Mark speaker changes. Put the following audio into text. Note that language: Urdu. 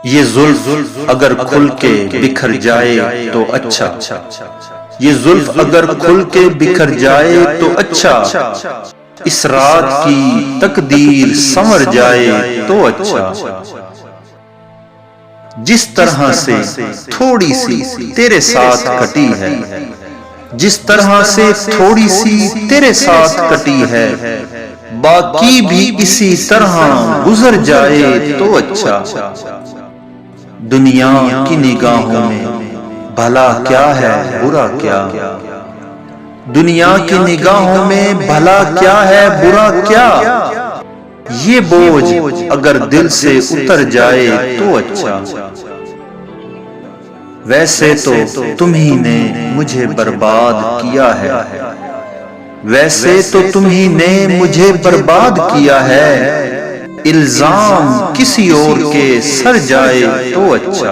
Speaker 1: یہ زلف اگر کھل کے بکھر جائے تو اچھا، یہ زلف اگر کھل کے بکھر جائے تو اچھا، اس رات کی تقدیر سنور جائے تو اچھا، جس طرح سے تھوڑی سی تیرے ساتھ کٹی ہے، جس طرح سے تھوڑی سی تیرے ساتھ کٹی ہے، باقی بھی اسی طرح گزر جائے تو اچھا، دنیا کی نگاہوں میں بھلا کیا ہے برا کیا، دنیا کی نگاہوں میں بھلا کیا ہے برا کیا، یہ بوجھ اگر دل سے اتر جائے تو اچھا، ویسے تو تمہیں نے مجھے برباد کیا ہے، ویسے تو تمہیں نے مجھے برباد کیا ہے، الزام کسی اور کے سر جائے تو اچھا۔